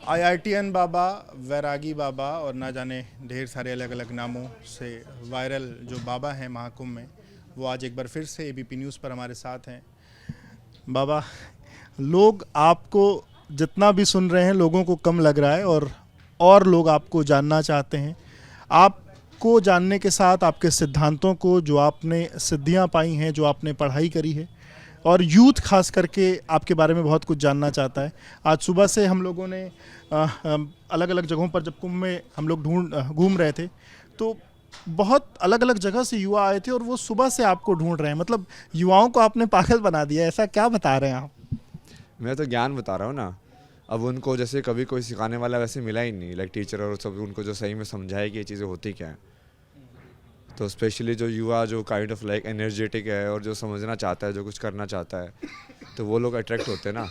IITian बाबा, वैरागी बाबा और ना जाने ढेर सारे अलग अलग नामों से वायरल जो बाबा हैं महाकुंभ में, वो आज एक बार फिर से एबीपी न्यूज़ पर हमारे साथ हैं। बाबा, लोग आपको जितना भी सुन रहे हैं लोगों को कम लग रहा है, और लोग आपको जानना चाहते हैं। आपको जानने के साथ आपके सिद्धांतों को, जो आपने सिद्धियां पाई हैं, जो आपने पढ़ाई करी है, और यूथ खास करके आपके बारे में बहुत कुछ जानना चाहता है। आज सुबह से हम लोगों ने अलग अलग जगहों पर, जब कुंभ में हम लोग घूम रहे थे, तो बहुत अलग अलग जगह से युवा आए थे और वो सुबह से आपको ढूंढ रहे हैं। मतलब युवाओं को आपने पागल बना दिया, ऐसा क्या बता रहे हैं आप? मैं तो ज्ञान बता रहा हूँ ना। अब उनको जैसे कभी कोई सिखाने वाला वैसे मिला ही नहीं, लाइक टीचर और सब उनको जो सही में समझाए कि ये चीज़ें होती क्या हैं। तो स्पेशली जो युवा जो काइंड ऑफ लाइक एनर्जेटिक है और जो समझना चाहता है, जो कुछ करना चाहता है, तो वो लोग अट्रैक्ट होते हैं ना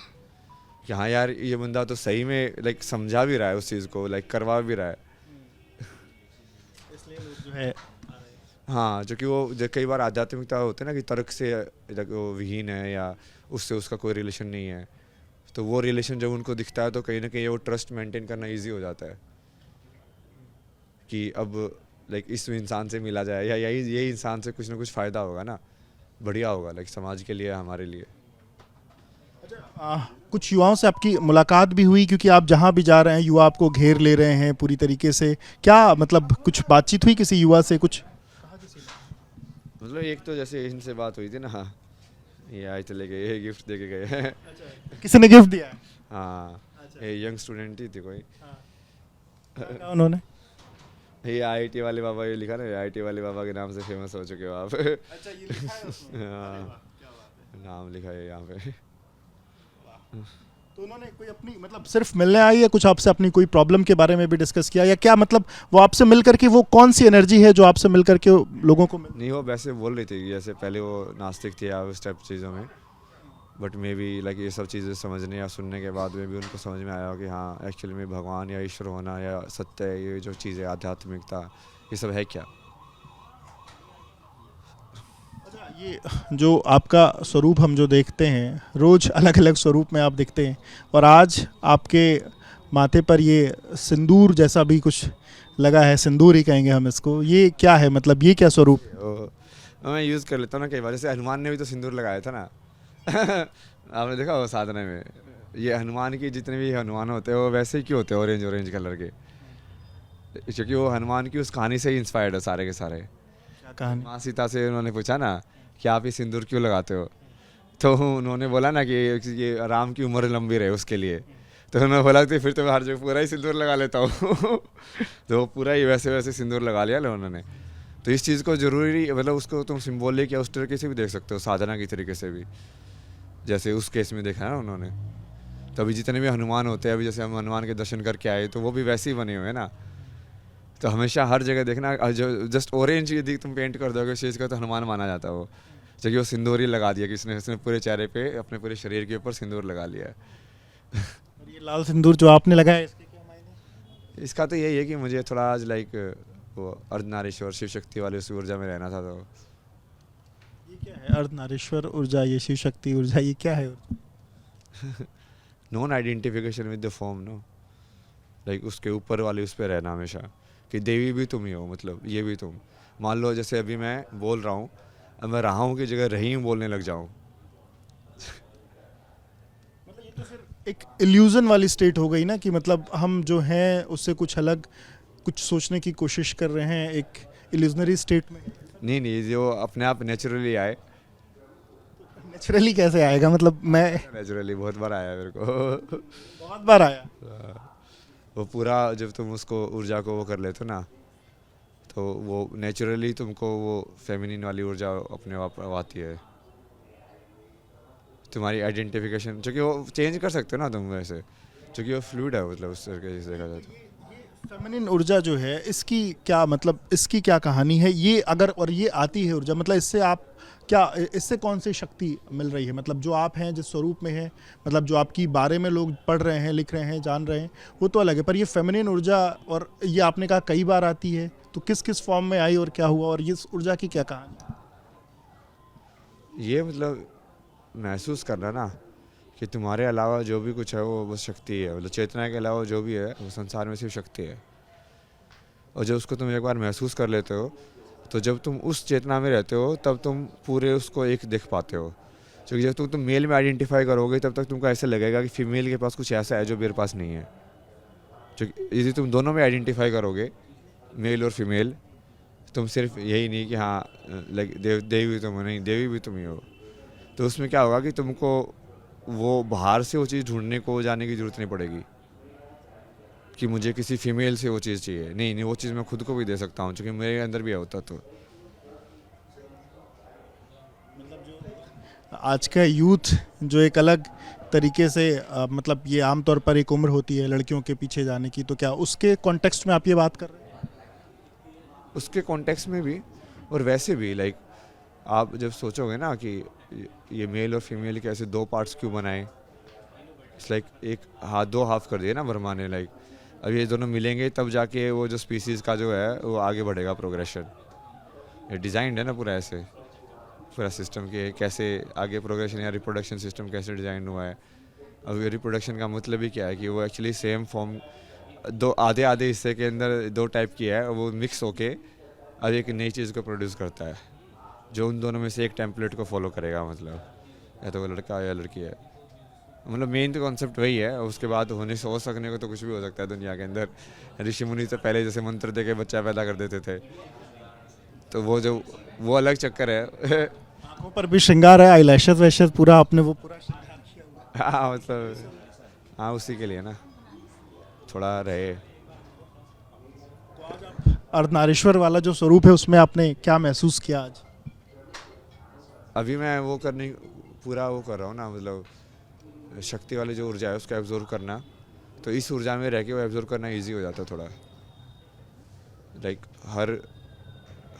कि हाँ यार ये बंदा तो सही में लाइक समझा भी रहा है उस चीज़ को, लाइक करवा भी रहा है। इसलिए लोग जो है, हाँ, जो कि वो जो कई बार आध्यात्मिकता होते हैं ना कि तर्क से like वो विहीन है या उससे उसका कोई रिलेशन नहीं है, तो वो रिलेशन जब उनको दिखता है तो कहीं ना कहीं वो ट्रस्ट मेंटेन करना इजी हो जाता है कि अब लाइक इस इंसान से मिला जाए या यही इंसान से कुछ ना कुछ फ़ायदा होगा ना, बढ़िया होगा लाइक समाज के लिए, हमारे लिए। कुछ युवाओं से आपकी मुलाकात भी हुई, क्योंकि आप जहां भी जा रहे हैं युवा आपको घेर ले रहे हैं पूरी तरीके से। क्या मतलब कुछ बातचीत हुई किसी युवा से कुछ? मतलब एक तो जैसे इनसे बात हुई थी ना, हाँ, ये आए चले गए, ये गिफ्ट दे के गए हैं। किसी ने गिफ्ट दिया है? हाँ, ये यंग स्टूडेंट ही थी कोई। क्या उन्होंने? ये आईआईटी वाले बाबा, ये लिखा ना, आईआईटी वाले बाबा के नाम से फेमस हो चुके हो आप। अच्छा, ये लिखा है उसमें? हाँ, नाम लिखा है यहाँ पे। तो उन्होंने कोई अपनी मतलब सिर्फ मिलने आई या कुछ आपसे अपनी कोई प्रॉब्लम के बारे में भी डिस्कस किया, या क्या मतलब वो आपसे मिल करके, वो कौन सी एनर्जी है जो आपसे मिल करके लोगों को नहीं, वो वैसे बोल रही थी कि जैसे पहले वो नास्तिक थी या उस टाइप चीज़ों में, बट मे बी लाइक ये सब चीज़ें समझने या सुनने के बाद में भी उनको समझ में आया कि हाँ एक्चुअली में भगवान या ईश्वर होना या सत्य, ये जो चीज़ें आध्यात्मिकता, ये सब है क्या। ये जो आपका स्वरूप हम जो देखते हैं, रोज अलग अलग स्वरूप में आप दिखते हैं, और आज आपके माथे पर ये सिंदूर जैसा भी कुछ लगा है, सिंदूर ही कहेंगे हम इसको, ये क्या है? मतलब ये क्या स्वरूप? मैं यूज़ कर लेता हूँ ना कई बार, जैसे हनुमान ने भी तो सिंदूर लगाया था ना। आपने देखा वो साधना में, ये हनुमान की जितने भी हनुमान होते हैं वो वैसे ही क्यों होते हैं, ऑरेंज ऑरेंज कलर के, क्योंकि वो हनुमान की उस कहानी से ही इंस्पायर्ड है सारे के सारे। क्या कहानी? माँ सीता से उन्होंने पूछा ना कि आप ये सिंदूर क्यों लगाते हो, तो उन्होंने बोला ना कि ये राम की उम्र लंबी रहे उसके लिए, तो उन्होंने बोला कि फिर तो मैं हर जगह पूरा ही सिंदूर लगा लेता हूँ। तो वो पूरा ही वैसे वैसे सिंदूर लगा लिया उन्होंने। तो इस चीज़ को ज़रूरी, मतलब उसको तुम सिम्बॉलिक या उस तरीके से भी देख सकते हो, साधना की तरीके से भी, जैसे उस केस में देखा है ना उन्होंने। तो अभी जितने भी हनुमान होते हैं, अभी जैसे हम हनुमान के दर्शन करके आए तो वो भी वैसे ही बने हुए हैं ना। तो हमेशा हर जगह देखना, जो जस्ट ऑरेंज यदि तुम पेंट कर दोगे उस चीज़ का तो हनुमान माना जाता है वो, जबकि वो सिंदूर ही लगा दिया, किसने उसने पूरे चेहरे पे अपने पूरे शरीर के ऊपर सिंदूर लगा लिया है। और ये लाल सिंदूर जो आपने लगाया, इसके क्या मायने? इसका तो यही है कि मुझे थोड़ा आज लाइक वो अर्धनारीश्वर शिव शक्ति वाली उस ऊर्जा में रहना था, तो ये क्या है अर्धनारीश्वर ऊर्जा, ये शिव शक्ति ऊर्जा, ये क्या है? Non identification with the form, no, like उसके ऊपर वाली उस पर रहना हमेशा, कि देवी भी तुम ही हो, मतलब ये भी तुम। मान लो जैसे अभी मैं बोल रहा हूँ, अब मैं रहा हूँ की जगह रही हूँ बोलने लग जाऊँ। मतलब ये तो फिर एक इल्यूजन वाली स्टेट हो गई ना, कि मतलब हम जो हैं उससे कुछ अलग कुछ सोचने की कोशिश कर रहे हैं, एक इल्यूजनरी स्टेट में। नहीं नहीं, जो अपने आप नेचुरली आए। नेचुरली कैसे आएगा? मतलब मैं नेचुरली बहुत बार आया मेरे को। बहुत बार आया। वो पूरा जब तुम उसको ऊर्जा को वो कर लेते हो ना, तो वो नेचुरली तुमको वो फेमिनिन वाली ऊर्जा अपने आप आती है। तुम्हारी आइडेंटिफिकेशन, जो कि वो चेंज कर सकते हो ना तुम वैसे, जो कि वो फ्लूइड है, मतलब उस तरीके से देखा जाए तो। फेमिनिन ऊर्जा जो है, इसकी क्या मतलब, इसकी क्या कहानी है ये? अगर और ये आती है ऊर्जा, मतलब इससे आप क्या, इससे कौन सी शक्ति मिल रही है? मतलब जो आप हैं, जिस स्वरूप में है, मतलब जो आपकी बारे में लोग पढ़ रहे हैं, लिख रहे हैं, जान रहे हैं, वो तो अलग है, पर ये फेमिनिन ऊर्जा, और ये आपने कहा कई बार आती है, तो किस किस फॉर्म में आई और क्या हुआ, और इस ऊर्जा की क्या कहानी? ये मतलब महसूस करना ना कि तुम्हारे अलावा जो भी कुछ है वो बस शक्ति है, मतलब चेतना के अलावा जो भी है वो संसार में सिर्फ शक्ति है। और जब उसको तुम एक बार महसूस कर लेते हो, तो जब तुम उस चेतना में रहते हो तब तुम पूरे उसको एक देख पाते हो। क्योंकि जब तुम मेल में आइडेंटिफाई करोगे तब तक तुमको ऐसे लगेगा कि फीमेल के पास कुछ ऐसा है जो मेरे पास नहीं है। क्योंकि यदि तुम दोनों में आइडेंटिफाई करोगे, मेल और फीमेल, तुम सिर्फ यही नहीं कि हाँ लाइक देवी भी तुम हो, नहीं देवी भी तुम ही हो, तो उसमें क्या होगा कि तुमको वो बाहर से वो चीज़ ढूंढने को जाने की ज़रूरत नहीं पड़ेगी कि मुझे किसी फीमेल से वो चीज़ चाहिए। नहीं नहीं, वो चीज़ मैं खुद को भी दे सकता हूँ, क्योंकि मेरे अंदर भी है होता। तो आज का यूथ जो एक अलग तरीके से मतलब ये आमतौर पर एक उम्र होती है लड़कियों के पीछे जाने की, तो क्या उसके कॉन्टेक्स्ट में आप ये बात कर रहे हैं? उसके कॉन्टेक्स्ट में भी और वैसे भी लाइक आप जब सोचोगे ना कि ये मेल और फीमेल के ऐसे दो पार्ट्स क्यों बनाए, इट्स लाइक एक हाथ दो हाफ कर दिए ना ब्रह्मा ने। लाइक अब ये दोनों मिलेंगे तब जाके वो जो स्पीसीज़ का जो है वो आगे बढ़ेगा प्रोग्रेशन। ये डिज़ाइंड है ना पूरा ऐसे, पूरा सिस्टम के कैसे आगे प्रोग्रेशन या रिप्रोडक्शन सिस्टम कैसे डिज़ाइन हुआ है। अब ये रिप्रोडक्शन का मतलब ही क्या है कि वो एक्चुअली सेम फॉर्म दो आधे आधे हिस्से के अंदर दो टाइप की है, वो मिक्स होके अब एक नई चीज़ को प्रोड्यूस करता है जो उन दोनों में से एक टेम्पलेट को फॉलो करेगा। मतलब या तो वो लड़का या लड़की है, मतलब मेन तो कॉन्सेप्ट वही है। उसके बाद होने से हो सकने को तो कुछ भी हो सकता है दुनिया के अंदर। ऋषि मुनि तो पहले जैसे मंत्र दे के बच्चा पैदा कर देते थे, तो वो जो वो अलग चक्कर है। आंखों पर भी श्रृंगार है, आईलैशेस वैशेस पूरा आपने वो पूरा श्रृंगार किया हुआ है। हाँ मतलब हाँ उसी के लिए ना थोड़ा रहे। अर्धनारीश्वर वाला जो स्वरूप है उसमें आपने क्या महसूस किया आज? अभी मैं वो करने पूरा वो कर रहा हूँ ना, मतलब शक्ति वाली जो ऊर्जा है उसको एब्जॉर्व करना। तो इस ऊर्जा में रह के वो एब्जॉर्व करना इजी हो जाता है थोड़ा। लाइक हर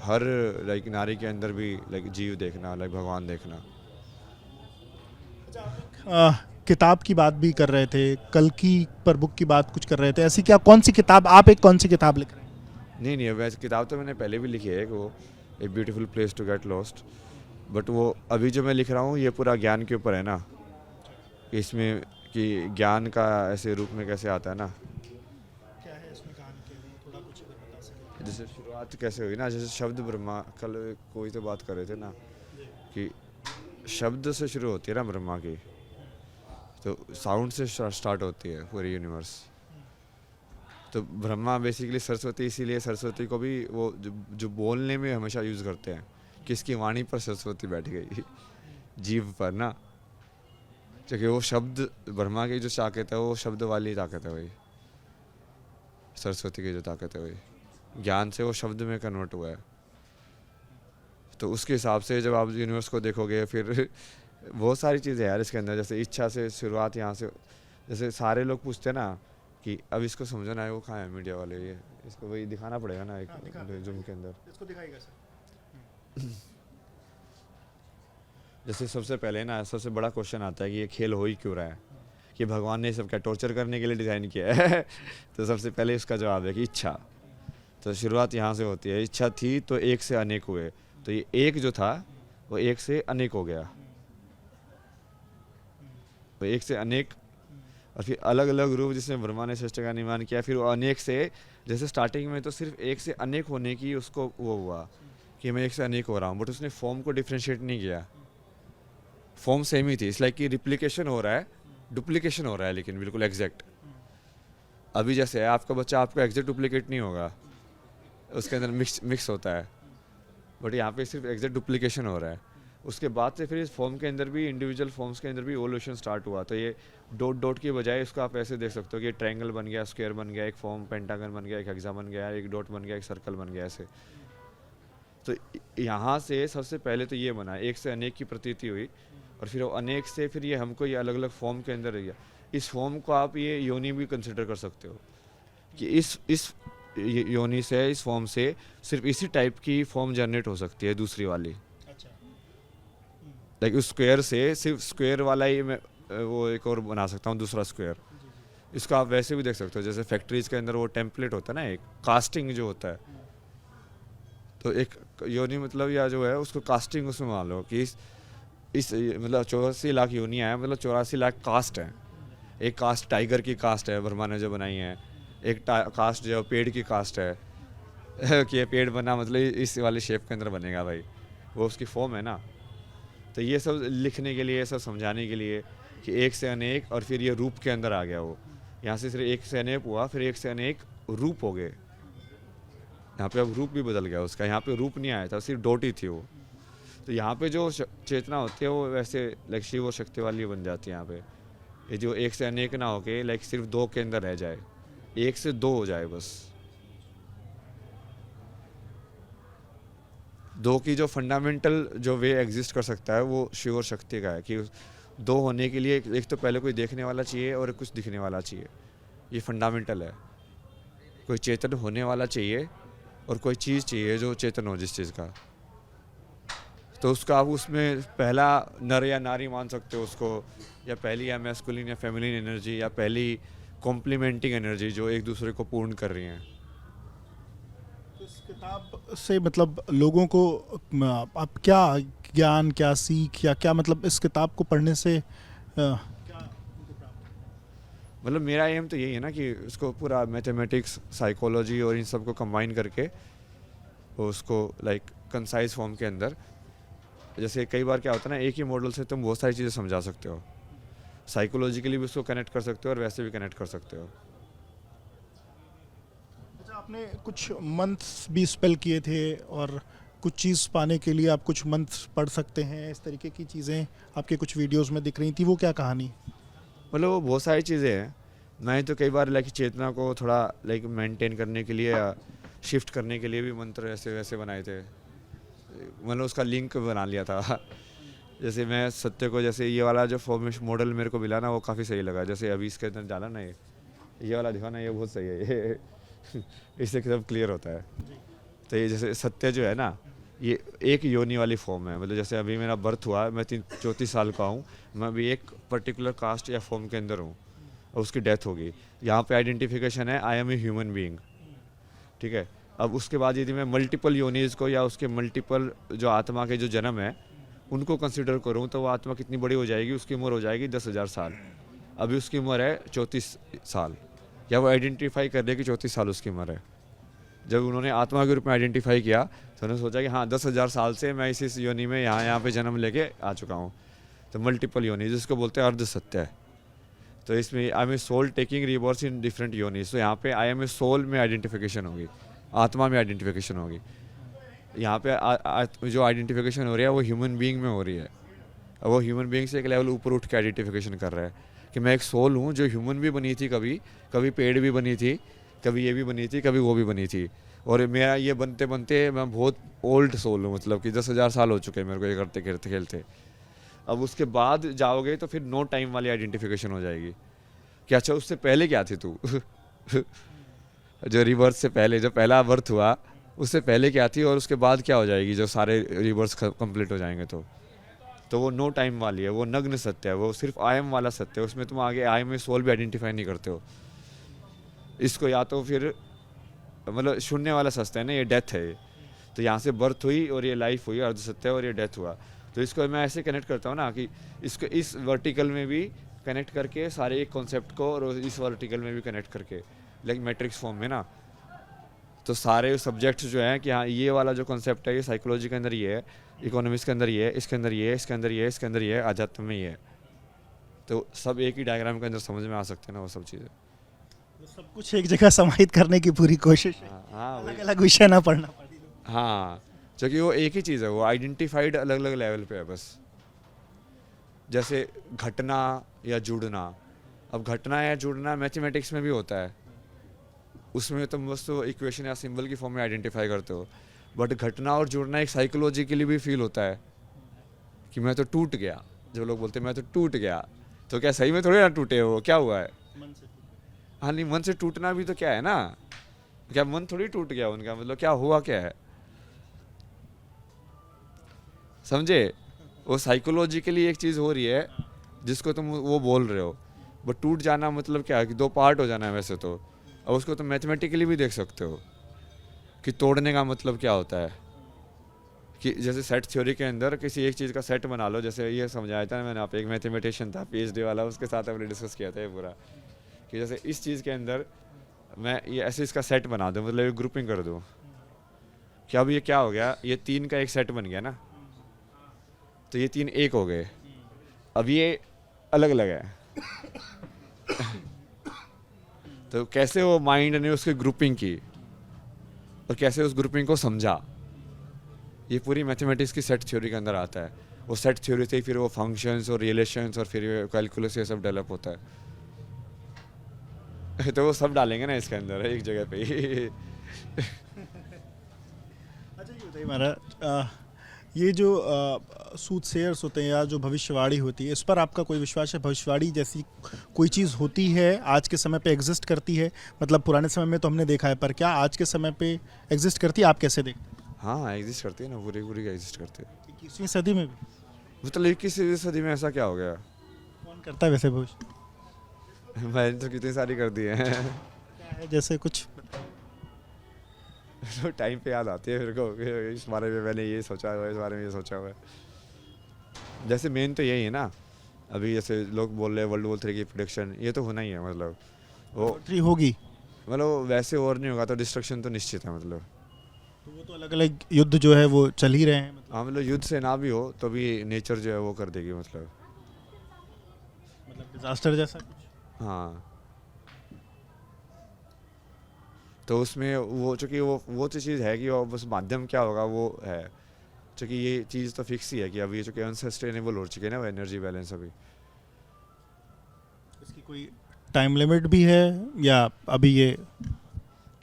हर लाइक नारी के अंदर भी लाइक जीव देखना, लाइक भगवान देखना। किताब की बात भी कर रहे थे, कल की पर बुक की बात कुछ कर रहे थे, ऐसी क्या कौन सी किताब आप एक कौन सी किताब लिख रहे हैं? नहीं नहीं, वैसे किताब तो मैंने पहले भी लिखी है कि वो a beautiful place to get lost, but वो अभी जो मैं लिख रहा हूँ ये पूरा ज्ञान के ऊपर है ना, कि इसमें कि ज्ञान का ऐसे रूप में कैसे आता है ना। क्या है इसमें कहानी के लिए थोड़ा कुछ बता सकें? जैसे शुरुआत कैसे हुई ना, जैसे शब्द ब्रह्मा, कल कोई तो बात कर रहे थे ना कि शब्द से शुरू होती है ना ब्रह्मा की, तो साउंड से स्टार्ट होती है पूरी यूनिवर्स। तो ब्रह्मा बेसिकली सरस्वती, इसीलिए सरस्वती को भी वो जो बोलने में हमेशा यूज़ करते हैं कि इसकी वाणी पर सरस्वती बैठ गई, जीव पर ना, क्योंकि वो शब्द ब्रह्मा की जो ताकत है वो शब्द वाली ताकत है, वही सरस्वती की जो ताकत है वही ज्ञान से वो शब्द में कन्वर्ट हुआ है। तो उसके हिसाब से जब आप यूनिवर्स को देखोगे फिर बहुत सारी चीज़ें यार इसके अंदर, जैसे इच्छा से शुरुआत यहाँ से। जैसे सारे लोग पूछते हैं ना कि अब इसको समझो ना, वो कहाँ है मीडिया वाले, ये इसको वही दिखाना पड़ेगा ना एक जूम के अंदर। इसको दिखाएगा सर। जैसे सबसे पहले ना सबसे बड़ा क्वेश्चन आता है कि ये खेल हो ही क्यों रहा है, कि भगवान ने सब क्या टॉर्चर करने के लिए डिज़ाइन किया है। तो सबसे पहले इसका जवाब है कि इच्छा। तो शुरुआत यहाँ से होती है, इच्छा थी तो एक से अनेक हुए, तो ये एक जो था वो एक से अनेक हो गया, तो एक से अनेक, और फिर अलग अलग रूप जिसमें ब्रह्मा ने सृष्टि का निर्माण किया। फिर वो अनेक से, जैसे स्टार्टिंग में तो सिर्फ एक से अनेक होने की उसको वो हुआ कि मैं एक से अनेक हो रहा हूँ, बट उसने फॉर्म को डिफ्रेंशिएट नहीं किया। फॉर्म सेम ही थी, इस लाइक कि रिप्लिकेशन हो रहा है, डुप्लीकेशन हो रहा है, लेकिन बिल्कुल एग्जैक्ट। अभी जैसे है आपका बच्चा आपका एग्जैक्ट डुप्लीकेट नहीं होगा, उसके अंदर मिक्स होता है, बट यहाँ पे सिर्फ एग्जैक्ट डुप्लीकेशन हो रहा है। उसके बाद से फिर इस फॉर्म के अंदर भी, इंडिविजुअल फॉर्म्स के अंदर भी इवोल्यूशन स्टार्ट हुआ। तो ये डॉट डॉट की बजाय इसको आप ऐसे देख सकते हो कि ट्रायंगल बन गया, स्क्वायर बन गया, एक फॉर्म पेंटागन बन गया, एक हेक्सा बन गया, एक डॉट बन गया, एक सर्कल बन गया, ऐसे। तो यहाँ से सबसे पहले तो ये बना, एक से अनेक की प्रतीति हुई, और फिर वो अनेक से फिर ये हमको ये अलग अलग फॉर्म के अंदर गया। इस फॉर्म को आप ये योनि भी कंसिडर कर सकते हो कि इस योनि से, इस फॉर्म से सिर्फ इसी टाइप की फॉर्म जनरेट हो सकती है दूसरी वाली। अच्छा। लाइक उस स्क्वायर से सिर्फ स्क्वायर वाला ही मैं वो एक और बना सकता हूँ, दूसरा स्क्वायर। इसको आप वैसे भी देख सकते हो, जैसे फैक्ट्रीज के अंदर वो टेम्पलेट होता है ना, एक कास्टिंग जो होता है, तो एक योनि मतलब या जो है उसको कास्टिंग उसमें मान लो कि इस मतलब 84 लाख योनियाँ हैं, मतलब 84 लाख कास्ट हैं। एक कास्ट टाइगर की कास्ट है ब्रह्मा ने जो बनाई है, एक कास्ट जो पेड़ की कास्ट है कि ये पेड़ बना मतलब इस वाले शेप के अंदर बनेगा भाई, वो उसकी फॉर्म है ना। तो ये सब लिखने के लिए, ये सब समझाने के लिए कि एक से अनेक, और फिर ये रूप के अंदर आ गया वो। यहाँ से सिर्फ एक से अनेक हुआ, फिर एक से अनेक रूप हो गए। यहाँ पे अब रूप भी बदल गया उसका, यहाँ पे रूप नहीं आया था, सिर्फ डोटी थी वो। तो यहाँ पे जो चेतना होती है वो वैसे लाइक शिव और शक्ति वाली बन जाती है यहाँ पे। ये जो एक से अनेक ना होके लाइक सिर्फ दो के अंदर रह जाए, एक से दो हो जाए बस। दो की जो फंडामेंटल जो वे एग्जिस्ट कर सकता है वो शिव और शक्ति का है कि दो होने के लिए एक तो पहले कोई देखने वाला चाहिए और कुछ दिखने वाला चाहिए। ये फंडामेंटल है। कोई चेतन होने वाला चाहिए और कोई चीज़ चाहिए जो चेतन हो जिस चीज़ का। तो उसका आप उसमें पहला नर या नारी मान सकते हो उसको, या पहली या मैस्कुलिन या फेमिनिन एनर्जी, या पहली कॉम्प्लीमेंटिंग एनर्जी जो एक दूसरे को पूर्ण कर रही हैं। इस किताब से मतलब लोगों को आप क्या ज्ञान, क्या सीख, या क्या मतलब इस किताब को पढ़ने से मतलब मेरा एम तो यही है ना कि उसको पूरा मैथमेटिक्स, साइकोलॉजी और इन सब को कंबाइन करके उसको लाइक कंसाइज फॉर्म के अंदर, जैसे कई बार क्या होता है ना, एक ही मॉडल से तुम बहुत सारी चीज़ें समझा सकते हो। साइकोलॉजिकली भी उसको कनेक्ट कर सकते हो और वैसे भी कनेक्ट कर सकते हो। अच्छा, आपने कुछ मंथ्स भी स्पेल किए थे और कुछ चीज़ पाने के लिए आप कुछ मंथ्स पढ़ सकते हैं, इस तरीके की चीज़ें आपके कुछ वीडियोस में दिख रही थी, वो क्या कहानी? मतलब वो बहुत सारी चीज़ें हैं। मैं तो कई बार लाइक चेतना को थोड़ा लाइक मेंटेन करने के लिए या शिफ्ट करने के लिए भी मंत्र ऐसे वैसे बनाए थे। मतलब उसका लिंक बना लिया था जैसे मैं सत्य को, जैसे ये वाला जो फॉर्मेशन मॉडल मेरे को मिला ना वो काफ़ी सही लगा। जैसे अभी इसके अंदर डाला ना, ये वाला दिखा ना, ये बहुत सही है ये इससे सब क्लियर होता है। तो ये जैसे सत्य जो है ना, ये एक योनि वाली फॉर्म है। मतलब जैसे अभी मेरा बर्थ हुआ, मैं 34 साल का हूँ, मैं अभी एक पर्टिकुलर कास्ट या फॉर्म के अंदर हूँ और उसकी डेथ होगी। यहाँ पे आइडेंटिफिकेशन है I am a human being, ठीक है। अब उसके बाद यदि मैं मल्टीपल योनीज को या उसके मल्टीपल जो आत्मा के जो जन्म है उनको कंसिडर करूँ तो वो आत्मा कितनी बड़ी हो जाएगी, उसकी उम्र हो जाएगी 10,000 साल। अभी उसकी उम्र है 34 साल, या वो आइडेंटिफाई कर ले कि 34 साल उसकी उम्र है। जब उन्होंने आत्मा के रूप में आइडेंटिफाई किया तो उन्होंने सोचा कि हाँ 10,000 साल से मैं इस योनि में यहाँ पे जन्म लेके आ चुका हूँ। तो मल्टीपल योनि जिसको बोलते हैं अर्ध सत्य है। तो इसमें I am a soul taking rebirth in different योनिज। तो यहाँ पे आई एम ए सोल में आइडेंटिफिकेशन होगी, आत्मा में आइडेंटिफिकेशन होगी। यहाँ पे जो आइडेंटिफिकेशन हो रही है वो ह्यूमन बीइंग में हो रही है। अब वो ह्यूमन बीइंग से एक लेवल ऊपर उठ के आइडेंटिफिकेशन कर रहा है कि मैं एक सोल हूँ जो ह्यूमन भी बनी थी, कभी कभी पेड़ भी बनी थी, कभी ये भी बनी थी, कभी वो भी बनी थी। और मेरा ये बनते बनते मैं बहुत ओल्ड सोल हूँ, मतलब कि 10,000 साल हो चुके हैं मेरे को ये करते खेलते खेलते। अब उसके बाद जाओगे तो फिर नो टाइम वाली आइडेंटिफिकेशन हो जाएगी कि अच्छा उससे पहले क्या थी तू जो रिबर्थ से पहले, जो पहला बर्थ हुआ उससे पहले क्या थी, और उसके बाद क्या हो जाएगी जो सारे रिबर्थ कंप्लीट हो जाएंगे। तो वो नो टाइम वाली है, वो नग्न सत्य है, वो सिर्फ आई एम वाला सत्य है। उसमें तुम आगे आई एम में सोल भी आइडेंटिफाई नहीं करते हो। इसको या तो फिर मतलब शून्य वाला सत्य है ना, ये डेथ है। तो यहाँ से बर्थ हुई और ये लाइफ हुई, अर्ध सत्य, और ये डेथ हुआ। तो इसको मैं ऐसे कनेक्ट करता हूँ ना कि इसको इस वर्टिकल में भी कनेक्ट करके सारे एक कॉन्सेप्ट को, और इस वर्टिकल में भी कनेक्ट करके लाइक मैट्रिक्स फॉर्म में ना, तो सारे सब्जेक्ट्स जो हैं कि हाँ ये वाला जो कॉन्सेप्ट है ये साइकोलॉजी के अंदर ये है, इकोनॉमिक्स के अंदर ये है, इसके अंदर ये है, इसके अंदर ये है, इसके अंदर ये है, आध्यात्म में ये है। तो सब एक ही डायग्राम के अंदर समझ में आ सकते हैं ना वो सब चीज़ें। तो सब कुछ एक जगह समाहित करने की पूरी कोशिश है, हाँ अलग अलग विषय ना पढ़ना पड़े। हाँ, क्योंकि वो एक ही चीज़ है, वो आइडेंटिफाइड अलग अलग लेवल पे है बस। जैसे घटना या जुड़ना, अब घटना या जुड़ना मैथमेटिक्स में भी होता है, उसमें तुम बस तो इक्वेशन या सिंबल की फॉर्म में आइडेंटिफाई करते हो। बट घटना और जुड़ना एक साइकोलॉजिकली भी फील होता है कि मैं तो टूट गया। जो लोग बोलते हैं मैं तो टूट गया, तो क्या सही में थोड़ी ना टूटे हो, क्या हुआ है? हाँ नहीं, मन से टूटना भी तो क्या है ना, क्या मन थोड़ी टूट गया उनका, मतलब क्या हुआ क्या है, समझे? वो साइकोलॉजिकली एक चीज़ हो रही है जिसको तुम वो बोल रहे हो। बट टूट जाना मतलब क्या है कि दो पार्ट हो जाना है वैसे तो। अब उसको तुम मैथमेटिकली भी देख सकते हो कि तोड़ने का मतलब क्या होता है, कि जैसे सेट थ्योरी के अंदर किसी एक चीज़ का सेट बना लो, जैसे ये समझाया था ना मैंने, आप एक मैथमेटिशियन था पीएचडी वाला, उसके साथ हमने डिस्कस किया था ये पूरा, कि जैसे इस चीज़ के अंदर मैं ये ऐसे इसका सेट बना दूँ, मतलब एक ग्रुपिंग कर दूँ, कि अब ये क्या हो गया, ये 3 का एक सेट बन गया ना, तो ये 3 एक हो गए, अब ये अलग अलग है। तो कैसे वो माइंड ने उसकी ग्रुपिंग की और कैसे उस ग्रुपिंग को समझा, ये पूरी मैथमेटिक्स की सेट थ्योरी के अंदर आता है। वो सेट थ्योरी से ही फिर वो फंक्शंस और रिलेशंस और फिर कैलकुलस ये सब डेवलप होता है। तो वो सब डालेंगे ना इसके अंदर एक जगह पे ही। अच्छा ये बताइए महाराज, ये जो सूटसेयर्स होते हैं या जो भविष्यवाणी होती है, इस पर आपका कोई विश्वास है? भविष्यवाणी जैसी कोई चीज़ होती है आज के समय पे, एग्जिस्ट करती है? मतलब पुराने समय में तो हमने देखा है, पर क्या आज के समय पे एग्जिस्ट करती है? आप कैसे देखते हैं? हाँ एग्जिस्ट करती है ना, पूरी पूरी एग्जिस्ट करती है। 21वीं सदी में भी मतलब 21वीं सदी में ऐसा क्या हो गया? कौन करता है वैसे भविष्य? मैंने तो कितनी सारी कर दी हैं। क्या है जैसे कुछ? तो टाइम पे याद आती है मेरे को कि इस बारे में मैंने ये सोचा हुआ है, इस बारे में ये सोचा हुआ है। जैसे मेन तो यही है ना, अभी जैसे लोग बोल रहे हैं वर्ल्ड वॉर 3 की प्रोडिक्शन, ये तो होना ही है, मतलब वो पोट्री होगी मतलब वैसे और नहीं होगा तो डिस्ट्रक्शन तो निश्चित है। मतलब तो वो तो अलग अलग युद्ध जो है वो चल ही रहे हैं, हाँ, मतलब युद्ध से ना भी हो तो भी नेचर जो है वो कर देगी, मतलब डिजास्टर जैसा कुछ। हाँ। तो उसमें वो चूँकि वो तो चीज़ है कि वो बस माध्यम क्या होगा वो है, चूँकि ये चीज़ तो फिक्स ही है कि अभी चूँकि अनसस्टेनेबल हो चुकी है ना वो एनर्जी बैलेंस अभी। इसकी कोई टाइम लिमिट भी है या अभी ये?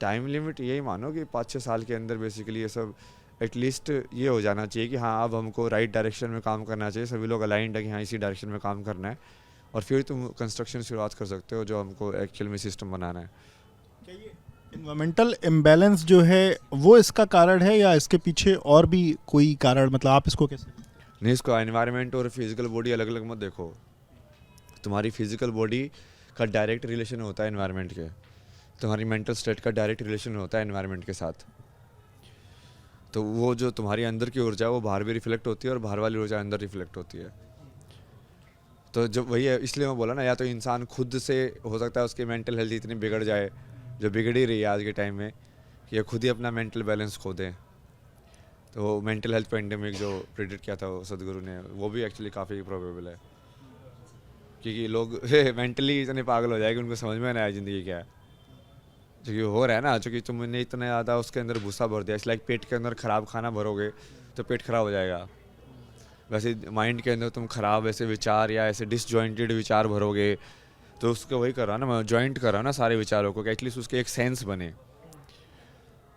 टाइम लिमिट यही मानो कि 5-6 साल के अंदर बेसिकली ये सब एटलीस्ट ये हो जाना चाहिए कि हाँ अब हमको राइट डायरेक्शन में काम करना चाहिए, सभी लोग अलाइंड है कि हाँ इसी डायरेक्शन में काम करना है, और फिर तुम कंस्ट्रक्शन शुरुआत कर सकते हो जो हमको एक्चुअल में सिस्टम बनाना है। क्या ये इन्वायरमेंटल इम्बैलेंस जो है वो इसका कारण है या इसके पीछे और भी कोई कारण, मतलब आप इसको कैसे? नहीं, इसको एनवायरनमेंट और फिजिकल बॉडी अलग अलग मत देखो। तुम्हारी फिजिकल बॉडी का डायरेक्ट रिलेशन होता है एनवायरनमेंट के, तुम्हारी मेंटल स्टेट का डायरेक्ट रिलेशन होता है एनवायरनमेंट के साथ। तो वो जो तुम्हारी अंदर की ऊर्जा है वो बाहर भी रिफ्लेक्ट होती है और बाहर वाली ऊर्जा अंदर रिफ्लेक्ट होती है। तो जब वही है, इसलिए मैं बोला ना, या तो इंसान खुद से हो सकता है उसकी मेंटल हेल्थ इतनी बिगड़ जाए, जो बिगड़ ही रही है आज के टाइम में, कि ये खुद ही अपना मेंटल बैलेंस खो दें। तो मेंटल हेल्थ पेंडेमिक जो प्रेडिक्ट किया था वो सदगुरु ने, वो भी एक्चुअली काफ़ी प्रोबेबल है, क्योंकि लोग मेंटली इतने पागल हो जाएंगे उनको समझ में नहीं आया ज़िंदगी क्या है। जो ये हो रहा है ना, क्योंकि तुमने इतना ज़्यादा उसके अंदर भूसा भर दिया, इसलिए पेट के अंदर ख़राब खाना भरोगे तो पेट खराब हो जाएगा। वैसे माइंड के अंदर तुम खराब ऐसे विचार या ऐसे डिसजॉइंटेड विचार भरोगे तो उसको वही कर रहा ना, मैं जॉइंट कर रहा ना सारे विचारों को, कि एटलीस्ट उसके एक सेंस बने।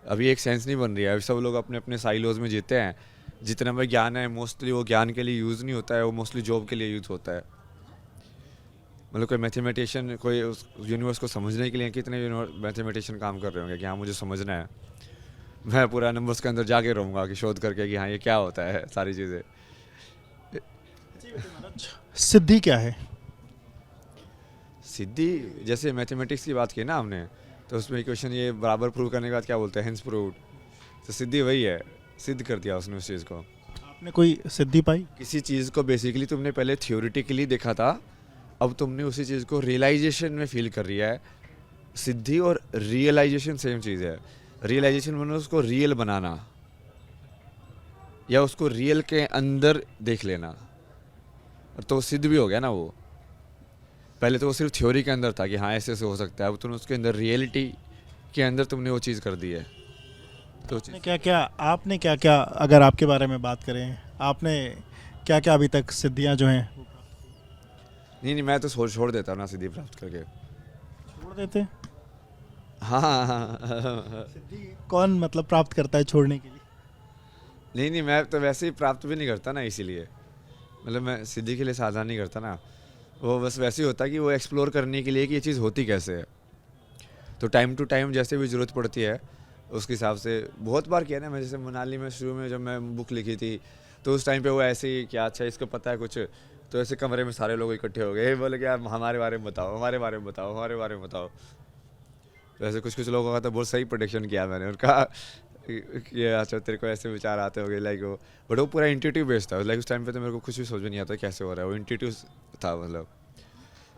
अभी एक सेंस नहीं बन रही है, अभी सब लोग अपने अपने साइलोज में जीते हैं। जितना भी ज्ञान है मोस्टली वो ज्ञान के लिए यूज़ नहीं होता है, वो मोस्टली जॉब के लिए यूज़ होता है। मतलब कोई मैथमेटिशियन कोई उस यूनिवर्स को समझने के लिए कितने मैथमेटिशियन काम कर रहे होंगे कि हाँ मुझे समझना है, मैं पूरा नंबर्स के अंदर जाके रहूँगा कि शोध करके कि हाँ ये क्या होता है सारी चीज़ें। सिद्धि क्या है? सिद्धि, जैसे मैथमेटिक्स की बात की ना हमने, तो उसमें इक्वेशन ये बराबर प्रूव करने के बाद क्या बोलते हैं, हेंस प्रूव्ड। तो सिद्धि वही है, सिद्ध कर दिया उसने उस चीज़ को। आपने कोई सिद्धि पाई? किसी चीज़ को बेसिकली तुमने पहले थियोरिटिकली देखा था, अब तुमने उसी चीज़ को रियलाइजेशन में फील कर लिया है। सिद्धि और रियलाइजेशन सेम चीज़ है। रियलाइजेशन मतलब उसको रियल बनाना या उसको रियल के अंदर देख लेना, तो सिद्ध भी हो गया ना वो। पहले तो वो सिर्फ थ्योरी के अंदर था कि हाँ ऐसे ऐसे हो सकता है, अब तुमने उसके अंदर रियलिटी के अंदर तुमने वो चीज़ कर दी है। तो आपने क्या क्या अगर आपके बारे में बात करें, आपने क्या क्या अभी तक सिद्धियां जो हैं? नहीं, मैं तो छोड़ देता हूँ ना सिद्धि प्राप्त करके। छोड़ देते? हाँ। सिद्धि कौन मतलब प्राप्त करता है छोड़ने के लिए? नहीं, मैं तो वैसे ही प्राप्त भी नहीं करता ना, इसीलिए मतलब मैं सिद्धि के लिए साधना नहीं करता ना। वो बस वैसे ही होता है कि वो एक्सप्लोर करने के लिए कि ये चीज़ होती कैसे है। तो टाइम टू टाइम जैसे भी ज़रूरत पड़ती है उसके हिसाब से बहुत बार किया ना। मैं जैसे मनाली में शुरू में जब मैं बुक लिखी थी तो उस टाइम पे वो ऐसे ही क्या अच्छा इसको पता है कुछ, तो ऐसे कमरे में सारे लोग इकट्ठे हो गए, बोले कि यार हमारे बारे में बताओ, हमारे बारे में बताओ, हमारे बारे में बताओ। वैसे कुछ लोगों का तो बहुत सही प्रोडिक्शन किया मैंने, उनका ये अच्छा तेरे को ऐसे विचार आते होंगे लाइक वो, बट वो पूरा इंट्यूटिव बेस्ड था लाइक उस टाइम पे तो मेरे को कुछ भी समझ में नहीं आता कैसे हो रहा है, वो इंट्यूटिव था मतलब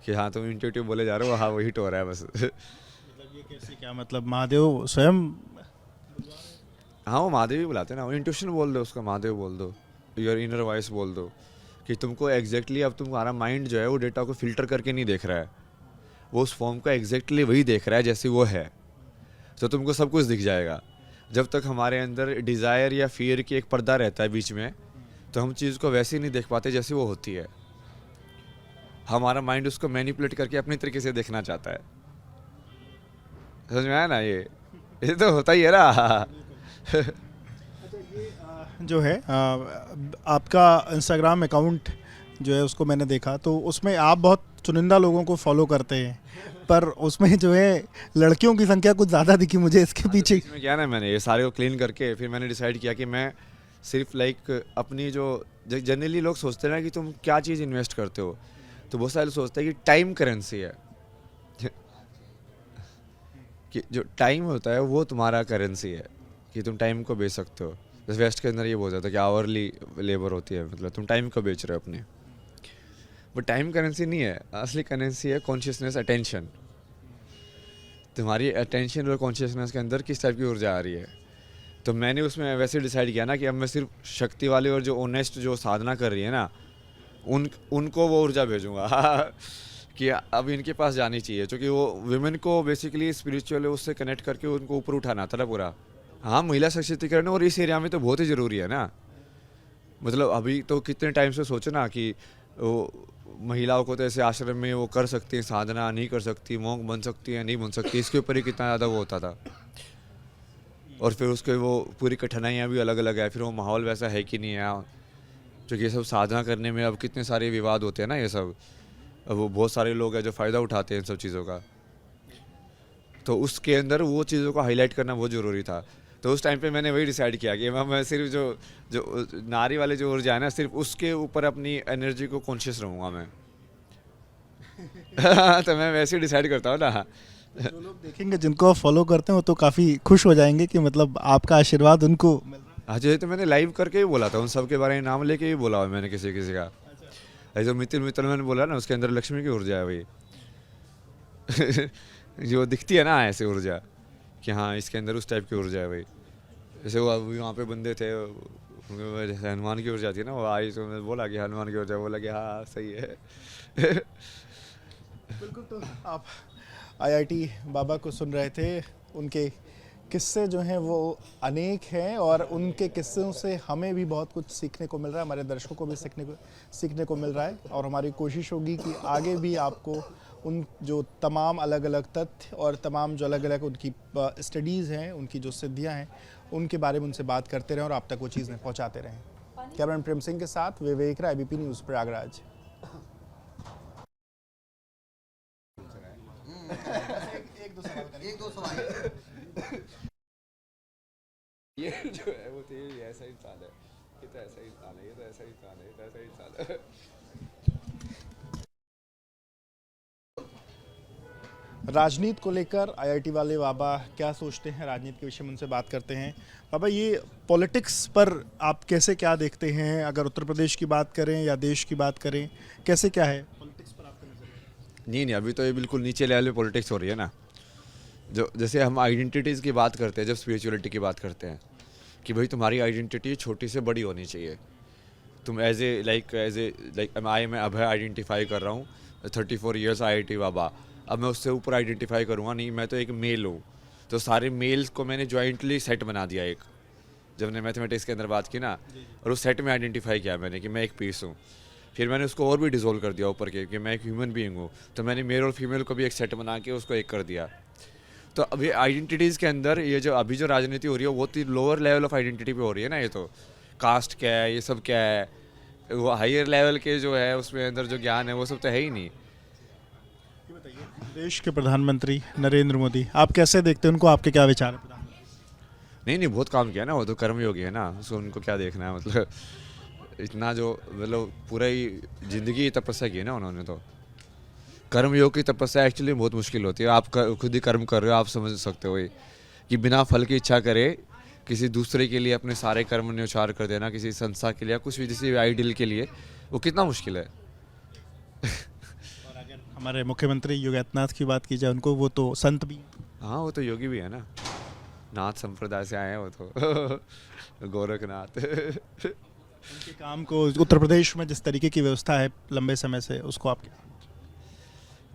कि हाँ तुम इंट्यूटिव बोले जा रहे हो, हाँ वो हिट हो रहा है बस। मतलब ये कैसे, क्या मतलब महादेव स्वयं? हाँ वो महादेव ही बुलाते हैं ना, वो इंट्यूशन बोल दो उसका, महादेव बोल दो, योर इनर वॉइस बोल दो कि तुमको एग्जैक्टली अब तुम्हारा माइंड जो है वो डेटा को फिल्टर करके नहीं देख रहा है, वो उस फॉर्म का एग्जैक्टली वही देख रहा है जैसे वो है, तो तुमको सब कुछ दिख जाएगा। जब तक हमारे अंदर डिज़ायर या फियर की एक पर्दा रहता है बीच में, तो हम चीज़ को वैसे ही नहीं देख पाते जैसे वो होती है। हमारा माइंड उसको मैनिपुलेट करके अपने तरीके से देखना चाहता है। समझ में आया ना? ये तो होता ही है ना। जो है आपका इंस्टाग्राम अकाउंट जो है उसको मैंने देखा, तो उसमें आप बहुत चुनिंदा लोगों को फॉलो करते हैं, पर उसमें जो है लड़कियों की संख्या कुछ ज़्यादा दिखी मुझे इसके पीछे। इसमें क्या ना, मैंने ये सारे को क्लीन करके फिर मैंने डिसाइड किया कि मैं सिर्फ लाइक अपनी जो जनरली लोग सोचते हैं ना कि तुम क्या चीज़ इन्वेस्ट करते हो, तो बहुत सारे लोग सोचते हैं कि टाइम करेंसी है कि जो टाइम होता है वो तुम्हारा करेंसी है, कि तुम टाइम को बेच सकते हो। जैसे वेस्ट के अंदर ये बोल जाता है कि आवरली लेबर होती है, मतलब तुम टाइम को बेच रहे हो अपने, वो टाइम करेंसी नहीं है। असली करेंसी है कॉन्शियसनेस, अटेंशन। तुम्हारी अटेंशन और कॉन्शियसनेस के अंदर किस टाइप की ऊर्जा आ रही है। तो मैंने उसमें वैसे डिसाइड किया ना कि अब मैं सिर्फ शक्ति वाले और जो ऑनेस्ट जो साधना कर रही है ना उनको वो ऊर्जा भेजूँगा कि अब इनके पास जानी चाहिए, क्योंकि वो विमेन को बेसिकली स्पिरिचुअल उससे कनेक्ट करके उनको ऊपर उठाना था ना पूरा। हाँ, महिला सशक्तिकरण और इस एरिया में तो बहुत ही ज़रूरी है ना। मतलब अभी तो कितने टाइम से सोचो ना कि वो महिलाओं को तो ऐसे आश्रम में वो कर सकती हैं, साधना नहीं कर सकती, मॉन्क बन सकती है नहीं बन सकती, इसके ऊपर ही कितना ज़्यादा वो होता था। और फिर उसके वो पूरी कठिनाइयाँ भी अलग अलग है, फिर वो माहौल वैसा है कि नहीं है, क्योंकि ये सब साधना करने में अब कितने सारे विवाद होते हैं ना, ये सब अब वो बहुत सारे लोग हैं जो फ़ायदा उठाते हैं इन सब चीज़ों का। तो उसके अंदर वो चीज़ों को हाईलाइट करना बहुत ज़रूरी था। तो उस टाइम पे मैंने वही डिसाइड किया कि मैं सिर्फ जो जो नारी वाले जो ऊर्जा है ना, सिर्फ उसके ऊपर अपनी एनर्जी को कॉन्शियस रहूँगा मैं। तो मैं वैसे ही डिसाइड करता हूँ ना। जो लोग देखेंगे, जिनको आप फॉलो करते हैं, वो तो काफ़ी खुश हो जाएंगे कि मतलब आपका आशीर्वाद उनको मिल रहा है। हाँ जी, तो मैंने लाइव करके ही बोला था, उन सब के बारे में नाम लेके ही बोला हुआ मैंने किसी किसी का। ऐसे मित्र मित्र मैंने बोला ना, उसके अंदर लक्ष्मी की ऊर्जा है वही। जो दिखती है ना ऐसे ऊर्जा कि हाँ इसके अंदर उस टाइप की ऊर्जा है भाई। जैसे वो अभी वहाँ पे बंदे थे, जैसे हनुमान की ऊर्जा थी ना, वो आई तो मैं बोला कि हनुमान की ऊर्जा, बोला कि हाँ सही है। बिल्कुल। तो आप आईआईटी बाबा को सुन रहे थे, उनके किस्से जो हैं वो अनेक हैं और उनके किस्सों से हमें भी बहुत कुछ सीखने को मिल रहा है, हमारे दर्शकों को भी सीखने को मिल रहा है। और हमारी कोशिश होगी कि आगे भी आपको उन जो तमाम अलग अलग तथ्य और तमाम जो अलग अलग उनकी स्टडीज़ हैं, उनकी जो सिद्धियां हैं, उनके बारे में उनसे बात करते रहें और आप तक वो चीज़ें पहुंचाते रहें। कैमरामैन प्रेम सिंह के साथ विवेक राय, एबीपी न्यूज़, प्रयागराज। एक दो सवाल ये जो है वो तो ये ऐसा ही इंसान है, ये तो ऐसा ही इंसान है, ये तो ऐसा ही इंसान है, ये तो ऐसा ही इंसान है। राजनीति को लेकर आईआईटी वाले बाबा क्या सोचते हैं, राजनीति के विषय में उनसे बात करते हैं। बाबा, ये पॉलिटिक्स पर आप कैसे क्या देखते हैं? अगर उत्तर प्रदेश की बात करें या देश की बात करें, कैसे क्या है पॉलिटिक्स पर आपका नजरिया? नहीं, अभी तो ये बिल्कुल नीचे लेवल पे पॉलिटिक्स हो रही है ना। जो जैसे हम आइडेंटिटीज़ की बात करते हैं, जब स्पिरिचुअलिटी की बात करते हैं कि भाई तुम्हारी आइडेंटिटी छोटी से बड़ी होनी चाहिए। तुम एज ए लाइक मैं अभय आइडेंटिफाई कर रहा हूँ, 34 ईयर्स आईआईटी बाबा, अब मैं उससे ऊपर आइडेंटिफाई करूँगा नहीं, मैं तो एक मेल हूँ। तो सारे मेल्स को मैंने जॉइंटली सेट बना दिया एक, जब मैंने मैथमेटिक्स के अंदर बात की ना, और उस सेट में आइडेंटिफाई किया मैंने कि मैं एक पीस हूँ। फिर मैंने उसको और भी डिसोल्व कर दिया ऊपर के कि मैं एक ह्यूमन बीइंग हूँ, तो मैंने मेल और फीमेल को भी एक सेट बना के उसको एक कर दिया। तो अभी आइडेंटिटीज़ के अंदर ये जो अभी जो राजनीति हो रही है वो तो लोअर लेवल ऑफ आइडेंटिटी पे हो रही है ना। ये तो कास्ट क्या है, ये सब क्या है, वो हायर लेवल के जो है उसमें अंदर जो ज्ञान है वो सब तो है ही नहीं। देश के प्रधानमंत्री नरेंद्र मोदी, आप कैसे देखते हैं उनको? आपके क्या विचार है? नहीं, बहुत काम किया ना, वो तो कर्मयोगी है ना, उसको उनको क्या देखना है। मतलब इतना जो मतलब पूरा ही ज़िंदगी तपस्या की है ना उन्होंने। तो कर्मयोग की तपस्या एक्चुअली बहुत मुश्किल होती है। आप खुद ही कर्म कर रहे हो, आप समझ सकते हो ये कि बिना फल की इच्छा करे किसी दूसरे के लिए अपने सारे कर्म न्यौछावर कर देना, किसी संस्था के लिए या कुछ भी किसी आइडियल के लिए, वो कितना मुश्किल है। और अगर हमारे मुख्यमंत्री योगी आदित्यनाथ की बात की जाए, उनको वो तो संत भी हैं। हाँ, वो तो योगी भी है ना, नाथ संप्रदाय से आए हैं वो तो गोरखनाथ। उनके काम को उत्तर प्रदेश में जिस तरीके की व्यवस्था है लंबे समय से, उसको आप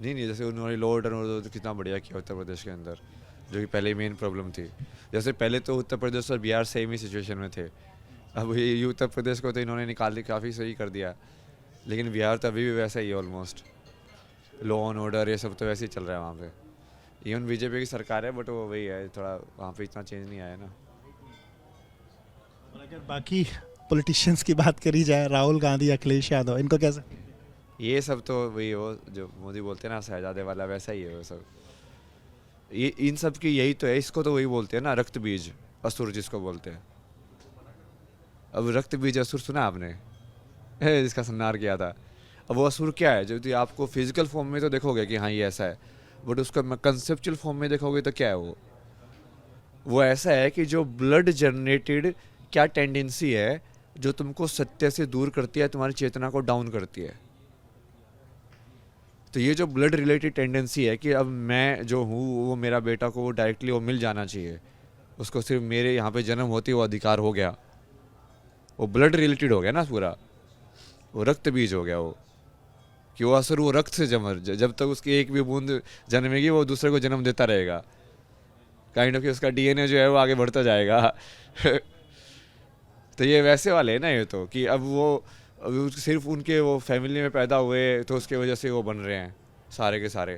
नहीं, जैसे उन्होंने लॉ ऑर्डर तो कितना बढ़िया किया उत्तर प्रदेश के अंदर, जो कि पहले मेन प्रॉब्लम थी। जैसे पहले तो उत्तर प्रदेश और बिहार सेम ही सिचुएशन में थे, अब ये उत्तर प्रदेश को तो इन्होंने निकाल के काफ़ी सही कर दिया, लेकिन बिहार तो अभी भी वैसा ही है ऑलमोस्ट। लॉ एंड ऑर्डर ये सब तो वैसे ही चल रहा है वहाँ पे। इवन बीजेपी की सरकार है, बट वो वही है, थोड़ा वहाँ पे इतना चेंज नहीं आया ना। और अगर बाकी पॉलिटिशियंस की बात करी जाए, राहुल गांधी, अखिलेश यादव, इनको कैसे? ये सब तो वही वो जो मोदी बोलते हैं ना, शहजादे वाला, वैसा ही है वो सब। ये इन सब की यही तो है, इसको तो वही बोलते हैं ना, रक्त बीज असुर जिसको बोलते हैं। अब रक्त बीज असुर सुना आपने, जिसका संहार किया था। अब वो असुर क्या है, जो आपको फिजिकल फॉर्म में तो देखोगे कि हाँ ये ऐसा है, बट उसका कंसेप्चुअल फॉर्म में देखोगे तो क्या है वो ऐसा है कि जो ब्लड जनरेटेड क्या टेंडेंसी है जो तुमको सत्य से दूर करती है, तुम्हारी चेतना को डाउन करती है। तो ये जो ब्लड रिलेटेड टेंडेंसी है कि अब मैं जो हूँ वो मेरा बेटा को वो डायरेक्टली वो मिल जाना चाहिए, उसको सिर्फ मेरे यहाँ पे जन्म होते ही वो अधिकार हो गया, वो ब्लड रिलेटेड हो गया ना पूरा, वो रक्त बीज हो गया वो, कि वो असर वो रक्त से जब तक उसकी एक भी बूंद जन्मेगी वो दूसरे को जन्म देता रहेगा, काइंड ऑफ कि उसका डीएनए जो है वो आगे बढ़ता जाएगा। तो ये वैसे वाले हैं ना ये तो, कि अब सिर्फ उनके वो फैमिली में पैदा हुए तो उसके वजह से वो बन रहे हैं सारे के सारे।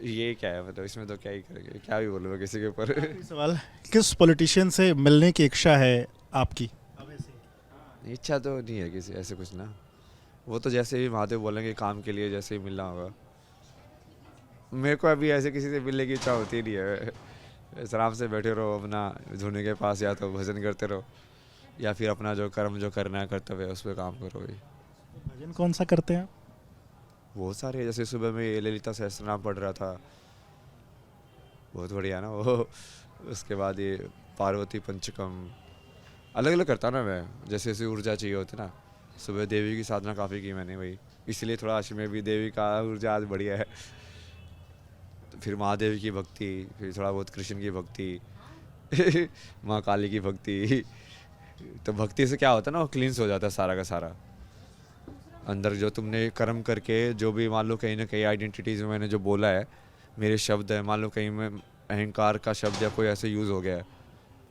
ये क्या है, मतलब इसमें तो क्या ही करेंगे, क्या भी बोलूँ किसी के ऊपर। सवाल, किस पॉलिटिशियन से मिलने की इच्छा है आपकी? इच्छा तो नहीं है किसी ऐसे कुछ ना, वो तो जैसे ही महादेव बोलेंगे काम के लिए जैसे ही मिलना होगा। मेरे को अभी ऐसे किसी से मिलने की इच्छा होती नहीं है, आराम से बैठे रहो अपना धुने के पास, या तो भजन करते रहो या फिर अपना जो कर्म जो करना है कर्तव्य उस पर काम करो। ही भजन कौन सा करते हैं? बहुत सारे, जैसे सुबह में ललिता सहस्त्रनाम पढ़ रहा था, बहुत बढ़िया ना वो। उसके बाद ये पार्वती पंचकम अलग अलग करता ना मैं, जैसे जैसे ऊर्जा चाहिए होती ना। सुबह देवी की साधना काफ़ी की मैंने भाई, इसलिए थोड़ा आज में भी देवी का ऊर्जा आज बढ़िया है। तो फिर महादेव की भक्ति, फिर थोड़ा बहुत कृष्ण की भक्ति, माँ काली की भक्ति। तो भक्ति से क्या होता है ना, वो क्लींस हो जाता है सारा का सारा। अंदर जो तुमने कर्म करके जो भी मान लो कहीं ना कहीं आइडेंटिटीज़ में मैंने जो बोला है, मेरे शब्द है, मान लो कहीं में अहंकार का शब्द या कोई ऐसे यूज़ हो गया है,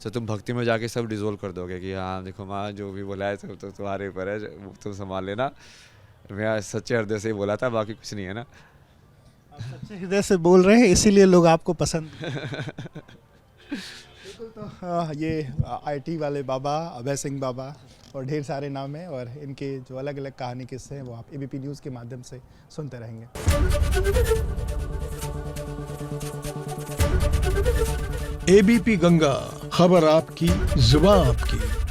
तो तुम भक्ति में जाके सब डिज़ोल्व कर दोगे कि हाँ देखो माँ जो भी बोला है सब तो तुम्हारे ऊपर है, तुम संभाल लेना। मैं सच्चे हृदय से ही बोला था, बाकी कुछ नहीं है ना। आप सच्चे हृदय से बोल रहे हैं इसीलिए लोग आपको पसंद। बिल्कुल। तो ये आईटी वाले बाबा, अभय सिंह बाबा, और ढेर सारे नाम हैं, और इनके जो अलग अलग कहानी किस्से हैं वो आप एबीपी न्यूज़ के माध्यम से सुनते रहेंगे। एबीपी गंगा, खबर आपकी, जुबान आपकी।